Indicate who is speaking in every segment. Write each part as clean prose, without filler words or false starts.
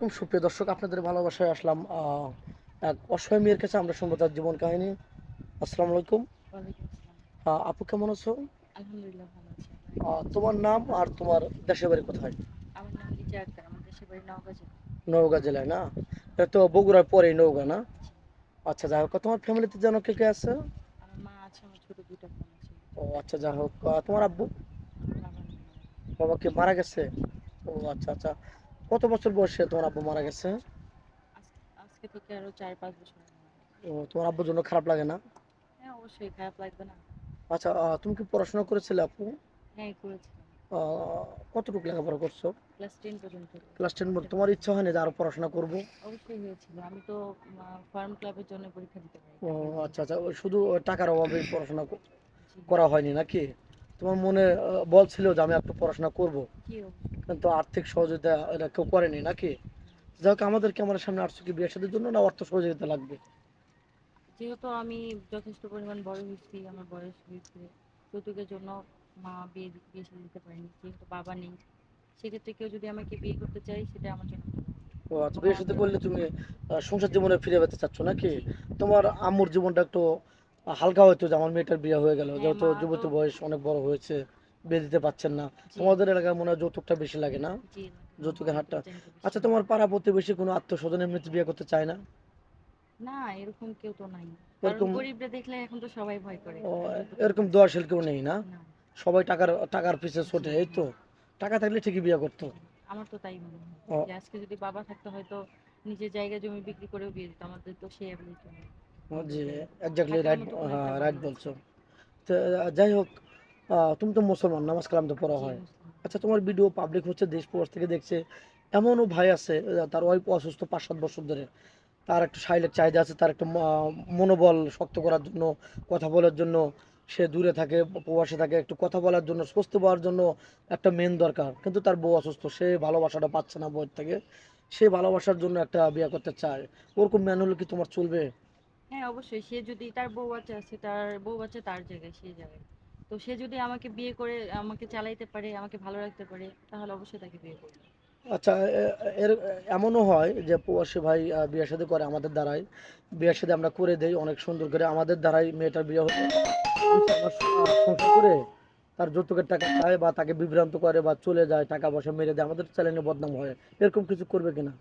Speaker 1: আলাইকুম সুপ্রিয় দর্শক, আপনাদের ভালোবাসায় আসলাম এক অসহায় মেয়ের কাছে। আমরা শুনবো তার জীবন কাহিনী। আসসালামু আলাইকুম।
Speaker 2: ওয়ালাইকুম আসসালাম।
Speaker 1: আপু কেমন আছো?
Speaker 2: আলহামদুলিল্লাহ ভালো আছি। আপনারা কেমন
Speaker 1: আহ,
Speaker 2: আছেন?
Speaker 1: তোমার নাম আর তোমার দেশের বাড়ি কোথায়?
Speaker 2: আমার নাম লিজা আক্তার। আমার দেশের বাড়ি নওগাঁ জেলা।
Speaker 1: নওগাঁ জেলায় না? এটা তো বগুড়ার পরেই নওগাঁ না?
Speaker 2: জি।
Speaker 1: আচ্ছা, যাই হোক, তোমার ফ্যামিলিতে জানো কে কে আছে?
Speaker 2: আমার মা আছে, আমার ছোট ২ টা বোন আছে।
Speaker 1: ও আচ্ছা, যাই হোক, তোমার আব্বু?
Speaker 2: আমার বাবা নেই, মারা গেছে।
Speaker 1: বাবা কি মারা গেছে?
Speaker 2: জি।
Speaker 1: ও আচ্ছা আচ্ছা। কত বছর বয়সে তোমার আব্বু মারা গেছে?
Speaker 2: আজ আজকে থেকে আরো ৪-৫ বছর আগে মারা গেছে।
Speaker 1: ও, তোমার আব্বুর জন্য খারাপ লাগে না?
Speaker 2: হ্যাঁ, অবশ্যই খারাপ লাগবে না?
Speaker 1: আচ্ছা, তুমি কি পড়াশোনা করেছিলে আপু?
Speaker 2: হ্যাঁ, করেছিলাম।
Speaker 1: আহ, কতটুকু লেখাপড়া করছো?
Speaker 2: ক্লাস 10 পর্যন্ত
Speaker 1: ক্লাস
Speaker 2: করেছি।
Speaker 1: 10? তোমার ইচ্ছা হয়নি যে আরো পড়াশোনা করবো?
Speaker 2: অবশ্যই হয়েছিল। আমি তো ফার্ম ক্লাবের জন্য পরীক্ষা দিতে পারি,
Speaker 1: ও
Speaker 2: টাকার অভাবে।
Speaker 1: আচ্ছা আচ্ছা, ওই শুধু ওই টাকার অভাবে পড়াশোনা
Speaker 2: জি।
Speaker 1: করা হয়নি নাকি? তোমার মনে বল ছিল যে আমি একটু পড়াশোনা করব,
Speaker 2: জি, অবশ্যই।
Speaker 1: কিন্তু আর্থিক সহযোগিতা এটা কেউ করেনি নাকি?
Speaker 2: না।
Speaker 1: যাই হোক, আমাদের ক্যামেরার সামনে আসছো কি বিয়ে শাদীর জন্য, না অর্থ সহযোগিতা লাগবে?
Speaker 2: যেহেতু আমি যথেষ্ট পরিমাণ বড় হয়েছি, আমার বয়স হয়েছে, যৌতুকের জন্য মা বিয়ে শাদী দিতে পারেনি, যেহেতু বাবা নেই। সেক্ষেত্রে কেউ যদি আমাকে বিয়ে করতে চায়, সেটা আমার জন্য ভালো হবে।
Speaker 1: ও আচ্ছা,
Speaker 2: বাবা
Speaker 1: বিয়ে
Speaker 2: মা
Speaker 1: শাদী
Speaker 2: তো।
Speaker 1: করলে তুমি সংসার জীবনে ফিরে পেতে চাচ্ছ নাকি?
Speaker 2: জি।
Speaker 1: তোমার আম্মুর জীবনটা একটু হালকা হয়তো, যে আমার মেয়েটার বিয়ে হয়ে গেল,
Speaker 2: হ্যাঁ,
Speaker 1: যেহেতু
Speaker 2: মা তো।
Speaker 1: যুবতী বয়স অনেক বড় হয়েছে, বিয়ে দিতে পারছেন না।
Speaker 2: জি।
Speaker 1: তোমাদের এলাকায় মনে হয় যৌতুকটা বেশি লাগে না?
Speaker 2: জি, লাগে।
Speaker 1: যৌতুকের হারটা।
Speaker 2: যৌতুক চাহিদা বেশি।
Speaker 1: আচ্ছা, তোমার পাড়া প্রতিবেশী কোনো আত্মীয়-স্বজন এমনিতে বিয়ে করতে চায় না?
Speaker 2: না, এরকম কেউ তো নাই। কারণ
Speaker 1: এরকম
Speaker 2: গরিবরা দেখলে এখন তো সবাই ভয় করে
Speaker 1: ও,
Speaker 2: যৌতুক
Speaker 1: এরকম
Speaker 2: নিতে।
Speaker 1: দোয়াশীল কেউ নেই না?
Speaker 2: না।
Speaker 1: সবাই টাকার টাকার পিছে
Speaker 2: জি।
Speaker 1: ছোটে, এই তো।
Speaker 2: হ্যাঁ।
Speaker 1: টাকা থাকলে ঠিকই বিয়ে করতো।
Speaker 2: জি। আমার তো তাই মনে হয়
Speaker 1: ও,
Speaker 2: যে আজকে যদি বাবা থাকতো, হয়তো নিজের জায়গা জমি বিক্রি করেও বিয়ে দিত। আমাদের তো সেই অ্যাবিলিটি নেই।
Speaker 1: ও জি, এক্স্যাক্টলি
Speaker 2: থাকার
Speaker 1: রাইট।
Speaker 2: মতো কোনো একটা
Speaker 1: হ্যাঁ, রাইট
Speaker 2: বাড়ি আছে।
Speaker 1: বলছো। তো যাই হোক, তুমি তো মুসলমান, নামাজ কালাম তো পড়া
Speaker 2: জি,
Speaker 1: হয়।
Speaker 2: মুসলিম।
Speaker 1: আচ্ছা, তোমার ভিডিও পাবলিক হচ্ছে, দেশ প্রবাস থেকে দেখছে। এমনও ভাই আছে, তার ওয়াইফ অসুস্থ 5-7 বছর ধরে। তার একটু শারীরিক চাহিদা আছে, তার একটু মনোবল শক্ত করার জন্য, কথা বলার জন্য। সে দূরে থাকে, প্রবাসে থাকে, একটু কথা বলার জন্য, স্বস্তি পাওয়ার জন্য একটা মেন দরকার, কিন্তু তার বউ অসুস্থ, সে ভালোবাসাটা পাচ্ছে না বউয়ের থেকে। সে ভালোবাসার জন্য একটা বিয়ে করতে চায়। ওরকম ম্যান হলে কি তোমার চলবে?
Speaker 2: হ্যাঁ, অবশ্যই। সে যদি তার বউ বাচ্চা আছে, তার বউ বাচ্চা তার জায়গায়, সেই জায়গায়। তো সে যদি আমাকে বিয়ে করে আমাকে চালাইতে পারে, আমাকে ভালো রাখতে পারে, তাহলে অবশ্যই তাকে বিয়ে করব।
Speaker 1: আচ্ছা, এর এমনও হয় যে প্রবাসী ভাই বিয়ে শাদী করে আমাদের দ্বারাই। বিয়ে শাদী আমরা করে দেই অনেক সুন্দর করে, আমাদের দ্বারাই মেয়েটার বিয়ে হলো, 2-4 মাস সংসার করে তার যৌতুকের টাকা চায়, বা তাকে বিভ্রান্ত করে, বা চলে যায়, টাকা পয়সা মেরে দেয়, আমাদের চ্যানেলে বদনাম হয়। এরকম কিছু করবে কিনা?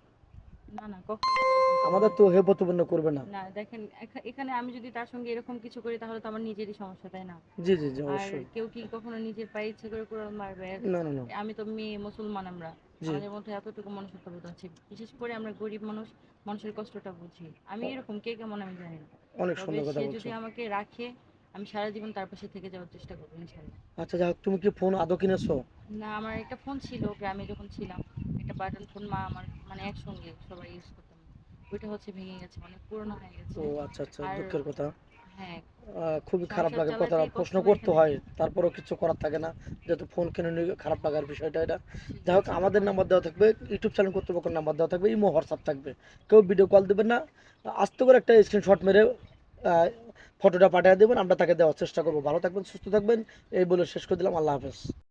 Speaker 2: না, না, কখনোই এরকম করব
Speaker 1: আমাদের
Speaker 2: না।
Speaker 1: তো হেবতূপূর্ণ করবে না?
Speaker 2: না, দেখেন, এখানে আমি যদি তার সঙ্গে এরকম কিছু করি, তাহলে তো আমার নিজেরই সমস্যা, তাই না?
Speaker 1: জি জি জি,
Speaker 2: আর
Speaker 1: অবশ্যই।
Speaker 2: কেউ কি কখনো নিজের পায়ে ইচ্ছে করে কুড়াল মারবে?
Speaker 1: না না না।
Speaker 2: আমি তো মেয়ে, মুসলমান আমরা।
Speaker 1: জি।
Speaker 2: আমাদের মধ্যে এতটুকু মনুষ্যত্ববোধ আছে। বিশেষ করে আমরা গরিব মানুষ, মানুষের কষ্টটা বুঝি। আমি
Speaker 1: অ-
Speaker 2: এরকম, কে কেমন আমি জানি না।
Speaker 1: অনেক
Speaker 2: তবে
Speaker 1: সুন্দর কথা
Speaker 2: সে
Speaker 1: বলছো।
Speaker 2: যদি আমাকে রাখে, আমি সারা জীবন তার পাশে থেকে যাওয়ার চেষ্টা করবো, ইনশাল্লাহ।
Speaker 1: আচ্ছা, যাই হোক, তুমি কি ফোন আদৌ কিনেছো?
Speaker 2: না, আমার একটা ফোন ছিল গ্রামে যখন ছিলাম। একটা বাটন ফোন, মা আমার মানে একসঙ্গে সবাই ইউজ করতাম। ওইটা হচ্ছে ভেঙে গেছে, অনেক পুরনো হয়ে
Speaker 1: ও
Speaker 2: গেছে।
Speaker 1: আচ্ছা আচ্ছা,
Speaker 2: আর
Speaker 1: দুঃখের কথা।
Speaker 2: হ্যাঁ,
Speaker 1: খুবই খারাপ
Speaker 2: সংসার
Speaker 1: লাগে, কথাটা
Speaker 2: চালাতেই কষ্ট
Speaker 1: প্রশ্ন
Speaker 2: হয়ে
Speaker 1: করতে
Speaker 2: এখানে
Speaker 1: হয়,
Speaker 2: এসেছি।
Speaker 1: তারপরেও কিছু করার থাকে না, যেহেতু ফোন কিনে নিয়ে খারাপ লাগার বিষয়টা এটা।
Speaker 2: জি,
Speaker 1: যাই হোক,
Speaker 2: জি।
Speaker 1: আমাদের নাম্বার দেওয়া থাকবে, ইউটিউব চ্যানেল কর্তৃপক্ষের নাম্বার দেওয়া থাকবে, ইমো হোয়াটসঅ্যাপ থাকবে। কেউ ভিডিও কল দেবেন না, আস্তে করে একটা স্ক্রিনশট মেরে ফটোটা পাঠিয়ে দেবেন, আমরা তাকে দেওয়ার চেষ্টা করবো। ভালো থাকবেন, সুস্থ থাকবেন, এই বলে শেষ করে দিলাম। আল্লাহ হাফেজ।